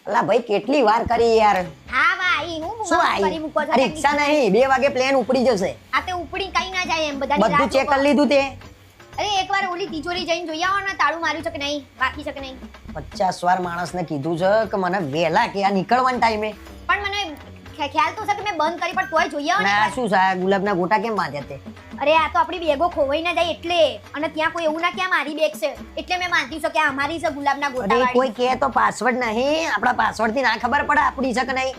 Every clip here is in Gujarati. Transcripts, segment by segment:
અલા ભાઈ કેટલી વાર કરી યાર. હા ભાઈ હું શું કરી મૂકો છો રિક્ષા નહીં 2 વાગે પ્લેન ઉપડી જશે. આ તે ઉપડી કઈ ના જાય એમ બધાની બધું ચેક કરી લીધું તે. અરે એકવાર ઓલી તિજોરી જઈને જોઈ આવો ને તાળું માર્યું છે કે નહીં બાકી છે કે નહીં 50 વાર માણસને કીધું છે કે મને વેલા કે આ નીકળવાના ટાઈમે. પણ મને ખ્યાલ તો છે કે મેં બંધ કરી પણ તોય જોઈ આવો અને ને આ શું છે ગુલાબના ગોટા કેમ બાંધ્યા તે? અરે આ તો આપણી બેગો ખોવાઈ ના જાય એટલે અને ત્યાં કોઈ એવું ના કે આ મારી બેગ છે એટલે મેં માનતી છું કે આ અમારી છે ગુલાબના ગોટા અરે વાળી. કોઈ કહે તો પાસવર્ડ નહીં, આપણા પાસવર્ડ થી ના ખબર પડે આપણી છે કે નહીં.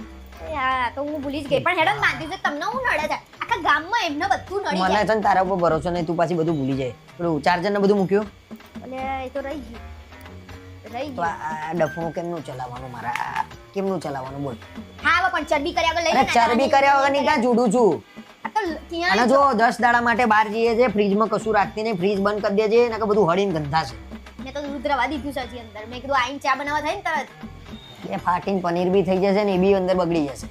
હા તો હું ભૂલી જ ગઈ પણ હેડો માનતી છું તમને હું નડે છે આખા ગામમાં એમને બધું નડી મને જાય છે ને તારા ઉપર ભરોસો નહીં, તું પાછી બધું ભૂલી જાય. પેલું ચાર્જર ને બધું મૂક્યું એટલે એ તો રહી ગયું રહી તો ગયું. આ ડફણું કેમનું ચલાવવાનું મારા? કેમનું ચલાવવાનું બોલ? હા હવે પણ ચરબી કર્યા વગર લઈ અરે ચરબી કર્યા વગર ની ક્યાં જુડું છું. આ તો ત્યાં અને જો 10 દાડા માટે બહાર જઈએ છે, ફ્રીજમાં કશું રાખતી નહીં, ફ્રીજ બંધ કરી દેજે નકર બધું હળીને ગંધાશે. મેં તો દૂધ રવા દીધું છે હજી અંદર મેં કીધું આઈને ચા બનાવવા થાય ને તરત એ ફાટીને પનીર બી થઈ જશે ને એ બી અંદર બગડી જશે.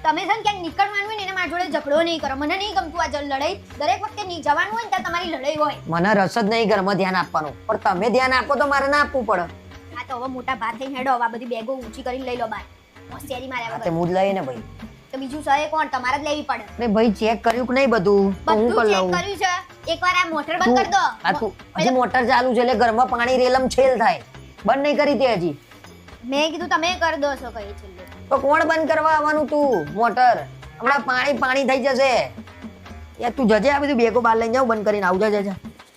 તમે છે ને ક્યાંક નીકળવાનું હોય ને એને મારા જોડે ઝઘડો નહીં કરો મને નહીં ગમતું આ લડાઈ દરેક વખતે નહીં જવાનું હોય ને ત્યાં તમારી લડાઈ હોય મને રસ જ નહીં ઘરમાં ધ્યાન આપવાનું, પણ તમે ધ્યાન આપો તો મારે ના આપવું પડે. હા તો હવે મોટા ભાત થઈને હેડો હવે આ બધી બેગો ઊંચી કરીને લઈ લો બાર હોશિયારી માર્યા તે વગર મુજ લઈએ ને ભાઈ. તો બીજું સહે કોણ તમારે જ લેવી પડે અરે ભાઈ ચેક કર્યું કે નહીં બધું? તો હું બધું કરી ચેક લઉં. કર્યું છે એકવાર આ મોટર બંધ કરી દો આ તું હજી મોટર ચાલુ છે એટલે ઘરમાં પાણી રેલમ છેલ થાય. બંધ નહીં કરી તે હજી. મેં કીધું તમે કરી દો છો કઈ છેલ્લે તો કોણ બંધ કરવા આવવાનું તું મોટર? હમણાં પાણી થઈ જશે. યાર તું જજે, આ બધું બેગો બહાર લઈને જાવ, બંધ કરીને આવજો જજે.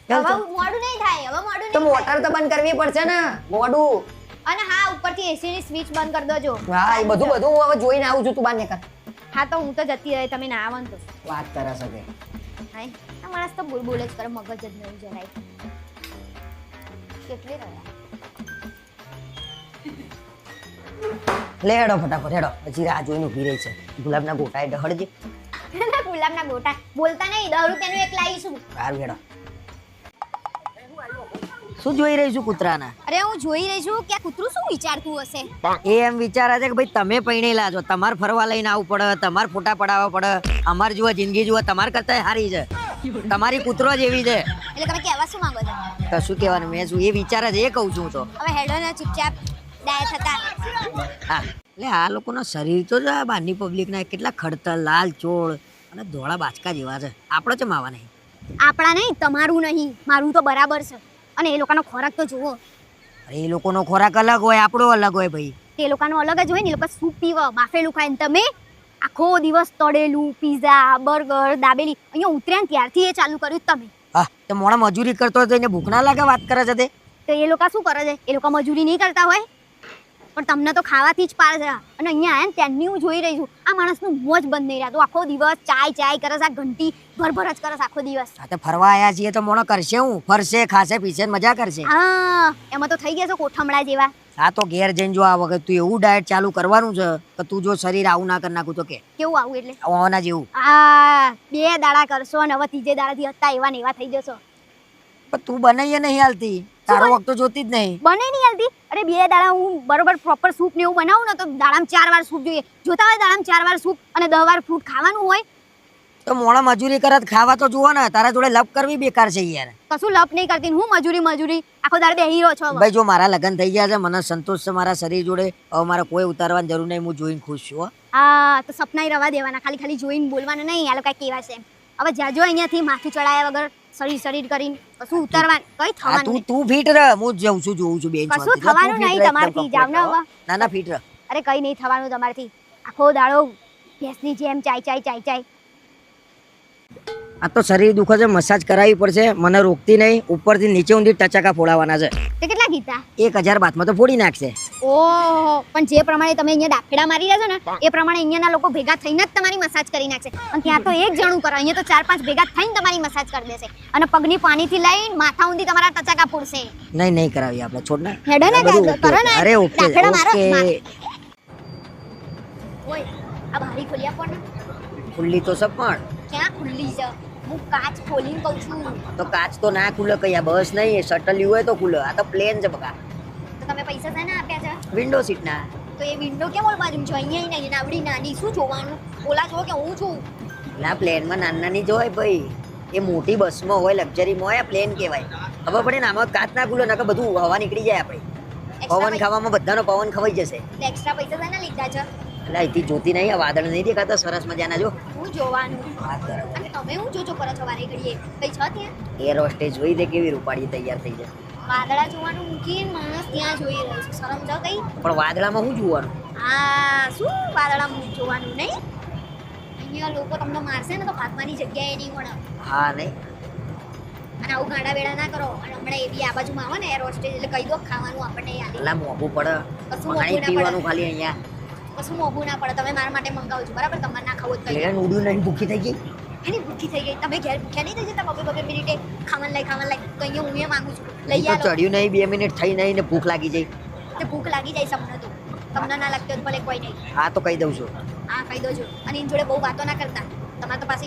હવે મોડું નહીં થાય હવે મોડું તો નહીં મોટર તો બંધ કરવી પડશે ને મોડું. અને હા ઉપરથી એસી ની સ્વિચ બંધ કરી દેજો હા એ બધું હું હવે જોઈને આવું છું, તું બાર નીકળ. હા તો હું તો જતી રહી તમે ના આવો ને તો વાત કરે શકે. હાય આ માણસ તો બોલ જ કરે મગજ જ નહીં જરાય કેટલી રહ્યા લે હેડો ફટાફટ હેડો, પછી રાહ જોઈને ઊભી રહી છે. ગુલાબના ગોટા ડહડજે. ગુલાબના ગોટા બોલતા નહીં દારૂ તેનું એક લાવીશું સારું હેડો. શું જોઈ રહી છું કૂતરાના? અરે હું જોઈ રહી છું કે આ કૂતરું શું વિચારતું હશે એ એમ વિચારે છે કે ભાઈ તમે પૈણેલા છો, તમારે ફરવા લઈને આવવું પડે, તમારે ફોટા પડાવવા પડે, અમારે જુઓ જિંદગી જુઓ તમારે કરતા સારી છે, તમારી કૂતરો જ એવી છે. એટલે તમે કહેવા શું માંગો છો તો શું કહેવાનું, મેં શું એ વિચારે છે એ કહું છું તો. હવે હેડો ને ચૂપચાપ ડાય થતા હા એટલે આ લોકોનો શરીર તો જ બહારની પબ્લિકના કેટલા ખડતર લાલ ચોળ અને ધોળા બાચકા જેવા છે. આપણો છે માવા નહીં. આપણા નહીં તમારું નહીં મારું તો બરાબર છે અને એ લોકોનો ખોરાક તો જુઓ અરે એ લોકોનો ખોરાક અલગ હોય, આપણો અલગ હોય ભાઈ. તે લોકોનો અલગ જ હોય ને એ લોકો સૂપ પીવા બાફેલું ખાય ને તમે આખો દિવસ તળેલું પીઝા બર્ગર દાબેલી અહીંયા ઉતર્યા ને ત્યારથી એ ચાલુ કર્યું તમે હા તો મોડા મજૂરી કરતો હોય તો એને ભૂખ ના લાગે? વાત કરે છે તે. તો એ લોકો શું કરે છે એ લોકો મજૂરી નહીં કરતા હોય પણ તમને તો ખાવાથી જ પાર છે અને અહીંયા આયા ને ત્યાંની હું જોઈ રહી છું આ માણસનું મોજ બંધ નહીં રહેતું આખો દિવસ ચાય કરે છે આ ઘંટી ભર જ કરે છે આખો દિવસ આ તો ફરવા આયા છીએ તો મોણો કરશે, હું ફરશે ખાશે પીશે ને મજા કરશે. હા એમાં તો થઈ ગયા છે કોઠમડા જેવા આ તો ઘેર જઈને જો આ વખત તું એવું ડાયટ ચાલુ કરવાનું છે કે તું જો શરીર આવું ના કરી નાખું તો કે કેવું આવું એટલે આવવાના જેવું. આ 2 દાડા કરશો અને હવે ત્રીજે દાડાથી હતા એવા ને એવા થઈ જશો પણ તું બનાવીએ નહીં હાલતી, તારો વખત તો જોતી જ નહીં. બને નહીં હાલતી અરે 2 દાડા હું બરોબર પ્રોપર સૂપ ને એવું બનાવું ને તો દાડામાં 4 વાર સૂપ જોઈએ જોતા હોય દાડામાં 4 વાર સૂપ અને 10 વાર ફ્રૂટ ખાવાનું હોય તો મોણા મજૂરી કરત ખાવા તો જુઓ ને, તારા જોડે લપ કરવી બેકાર છે યાર. કશું લપ નહીં કરતી હું મજૂરી આખો દાડે બેહી રહ્યો છો ભાઈ જો મારા લગ્ન થઈ ગયા છે, મને સંતોષ છે મારા શરીર જોડે, હવે મારે કોઈ ઉતારવાની જરૂર નહીં, હું જોઈને ખુશ છું. હા તો સપનાય રવા દેવાના ખાલી જોઈને બોલવાનું નહીં આ લોકો કેવા છે હવે જાજો અહીંયાથી માથું ચડાયા વગર શરીર કરીને કશું ઉતારવાનું કઈ થવાનું તું ફીટ રહ, હું જઉં છું જોઉં છું બેન. કશું થવાનું નહીં તમારથી જાવ ને હવે. ના ફીટ રહ. અરે કઈ નહીં થવાનું તમારથી આખો દાડો ભેંસની જેમ ચાય આ તો શરીર દુખે છે, મસાજ કરાવવી પડશે, મને રોકતી નહીં, ઉપરથી નીચે ઊંધી ટચાકા ફોડાવાના છે. તે કેટલા કીધા? 1000 બાથમાં તો ફોડી નાખશે. ઓહો પણ જે પ્રમાણે તમે અહીંયા ડાફેડા મારી રહ્યા છો ને એ પ્રમાણે અહીંયાના લોકો ભેગા થઈને જ તમારી મસાજ કરી નાખશે અને ત્યાં તો એક જણું કરે અહીંયા તો 4-5 ભેગા થઈને તમારી મસાજ કરી દેશે અને પગની પાણીથી લઈને માથા ઊંધી તમારા ટચાકા ફોડશે. નહીં કરાવી આપણે, છોડ ને. હેડો ને કરો ને. અરે ઓકે ઓય આ બારી ખોલી આપો ને. ખુલ્લી તો છે પણ ક્યાં ખુલ્લી છે? હું કાચ ખોલીને કહું છું. તો કાચ તો ના ખુલે કઈ, આ બસ નહીં શટલ હોય તો ખુલે, આ તો પ્લેન છે બકા. તો તમે પૈસા શેના આપ્યા છે? વિન્ડો સીટ ના. તો એ વિન્ડો કેમ ઓલ બાજુ છે અહીંયા નહીં આવડી નાની શું જોવાનું ઓલા જો કે હું છું ના પ્લેનમાં નાની જોય ભાઈ, એ મોટી બસમાં હોય લક્ઝરીમાં હોય પ્લેન કહેવાય. ખબર પડે ને આમાં કાચ ના ખુલે નકર બધું હવા નીકળી જાય આપણે. પવન ખાવામાં બધાનો પવન ખવાઈ જશે. એક્સ્ટ્રા પૈસા તને લીધા છે. એટલે અહીંથી જોતી નહીં, આ વાદળ નહીં દેખાતા સરસ મજાના જો. હું જોવાનું. વાત કરો. અને તમે હું જોજો કરો છો વારે ઘડીએ? કઈ છો ત્યાં? એર હોસ્ટેજ જોઈ દે કેવી રૂપાળી તૈયાર થઈ જાય. વાદળા જોવાનું મૂકીને માણસ ત્યાં જોઈ રહ્યો છે. શરમ છે કઈ? પણ વાદળામાં શું જોવાનું? આ શું વાદળા જોવાનું નહીં? અહીંયા લોકો તમને મારશે ને તો ફાતમાની જગ્યાએ નહીં મળે. હા નહીં. અને આવું ગાડા વેડા ના કરો. અને હમણાં એવી આ બાજુમાં આવે ને એર હોસ્ટેજ એટલે કહી દો ખાવાનું આપણને યાદ. એટલે મોંઘું પડે. કશું પાણી મોંઘું ના પીવાનું પડે. ખાલી અહીંયા. કશું મોંઘું ના પડે. તમે મારા માટે મંગાવો છો બરાબર? તમારે ના ખાવું જ લેણ ઉડ્યું નહીં, ભૂખી થઈ ગઈ. એની ભૂખી થઈ ગઈ. તમે ઘેર ભૂખ્યા નહીં થઈ જતા? બબે મિનિટે ખાવાનું લાય. તો અહીંયા હું એ માંગુ છું. ઈ લઈ તો આવો. ચડ્યું નહીં, 2 મિનિટ થઈ નહીં ને ભૂખ લાગી જાય. તે ભૂખ લાગી જાય સમને તો. તમને ના લાગતી હોય તો ભલે કોઈ નહીં. હા તો કહી દઉં છું. હા કહી દો છો. અને એની જોડે બહુ વાતો ના કરતા. તમારે તો પાસે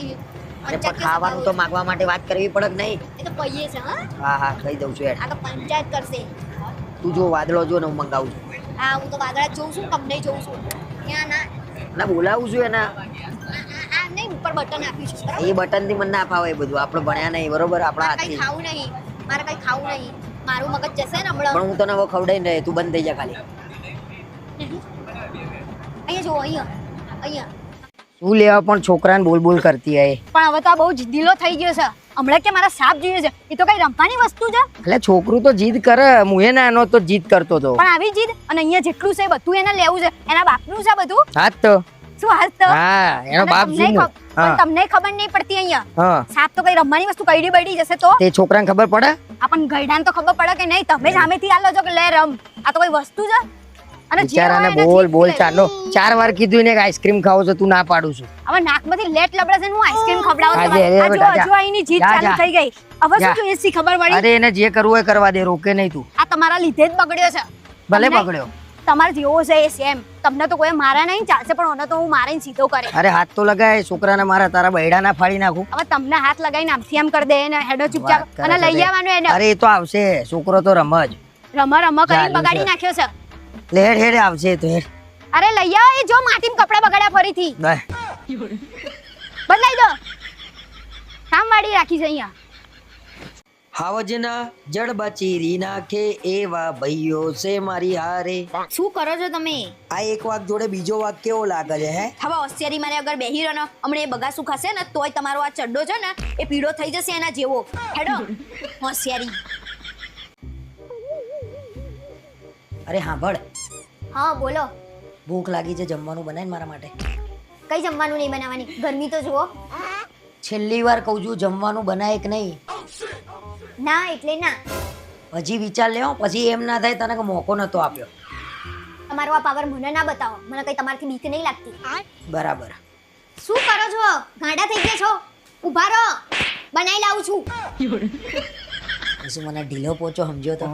અરે પણ ખાવાનું તો માંગવા માટે વાત કરવી પડે કે નહીં? એ તો પૈયે છે હા. હા હા કહી દઉં છું યાર. આ તો પંચાયત કરશે. તું જો વાદળો જો ને હું મંગાવું છું. હા હું તો વાદળા જોઉં છું, તમને જોઉં છું. ત્યાં ના ના બોલાવું છું એના. આ નહીં ઉપર બટન આપ્યું છે બરાબર? એ બટન થી મને ના ફાવે એ બધું. આપણે ભણ્યા નહીં બરોબર, આપણા મારે કઈ હાથથી. ખાવું નહીં. મારે કઈ ખાવું નહીં. મારું મગજ જશે ને હમણાં. પણ હું તને હવે ખવડાવી રહે, તું બંધ થઈ જા ખાલી. અહીંયા જો અહીંયા શું લેવા પણ છોકરાને બોલ બોલ કરતી હે. પણ હવે તો આ બહુ જીદીલો થઈ ગયો છે. હમણાં કે મારા સાપ જોઈએ છે. એ તો કઈ રમવાની વસ્તુ છે? એટલે છોકરું તો જીદ કરે, હું એ નાનો તો જીદ કરતો તો. પણ આવી જીદ અને અહીંયા જેટલું છે બધું એને લેવું છે. એના બાપનું છે બધું. હા જ તો. શું હાલ તો? હા એનો અને બાપ તમને શું. પણ તમને ખબર નહીં પડતી અહીંયા. હા સાપ તો કઈ રમવાની વસ્તુ કઈડી બઈડી જશે તો? તે છોકરાને ખબર પડે. આપણ ગઈડાને તો ખબર પડે કે નહીં? તમે જ સામેથી આલો છો કે લે રમ. આ તો કોઈ વસ્તુ છે? અને જે બિચારાને હોય એને બોલ જીદ બોલ લે. ચાલો 4 વાર કીધું ને કે આઈસ્ક્રીમ ખાવો છો, તું ના પાડું છું. હવે નાકમાંથી લેટ લબડે છે ને હું આઈસ્ક્રીમ ખવડાવું હા, છું. લે, લે, આ જો બેટા, જા. હજુ આઈની જીદ જા, ચાલુ જા. થઈ ગઈ. હવે જા. શું જોઈએ છે ખબર પડી? અરે એને જે કરવું હોય કરવા દે, રોકે નહીં તું. આ તમારા લીધે જ બગડ્યો છે. ભલે તમને- પકડ્યો. તમારે જેવો છે એ સેમ. તમને તો કોઈ મારા નહીં ચાલશે પણ મને તો હું મારીને સીધો કરે. અરે હાથ તો લગાય, છોકરાને મારા તારા બૈડા ના ફાડી નાખું. હવે તમને હાથ લગાવીને આમથી આમ કરી દે ને હેડો વાત ચૂપચાપ કરે અને છે લઈ તે. આવવાનું એને. અરે એ તો આવશે, છોકરો તો રમજ. રમા રમા કરીને ચાલુ બગાડી છે. નાખ્યો છે. લે હેડ હેડ આવશે તો હેડ. અરે લઈ આવો. એ જો માટીમાં કપડા બગાડ્યા ફરીથી. બાય. બદલાઈ દો. કામ વાળી રાખી છે અહીંયા. હાવજના જડ બચીરી નાખે એવા ભાઈઓ છે મારી હારે. શું કરો છો તમે? આ એક વાક જોડે બીજો વાક કેવો લાગે છે હે? હવે હોશિયારી મારે અગર બેહી રહ્યો ને હમણાં એ બગાસું ખાશે ને તોય તમારો આ ચડ્ડો છે ને એ પીળો થઈ જશે એના જેવો. હેડો હોશિયારી. અરે હાંભળ, હા બોલો. ભૂખ લાગી છે, જમવાનું બનાય ને મારા માટે. કઈ જમવાનું નહીં બનાવવાની? ગરમી તો જુઓ. છેલ્લી વાર કહું છું, જમવાનું બનાય કે નહીં. ના એટલે ના. હજી વિચાર લેવો, પછી એમ ના થાય તને કે મોકો નતો આપ્યો. તમારો આ પાવર મને ના બતાવો. મને કઈ તમારથી બીક નહીં લાગતી. બરાબર. શું કરો છો? ગાંડા થઈ ગયા છો? ઊભા રહો. બનાવી લાવું છું. પછી મને ઢીલો પોચો સમજ્યો તો.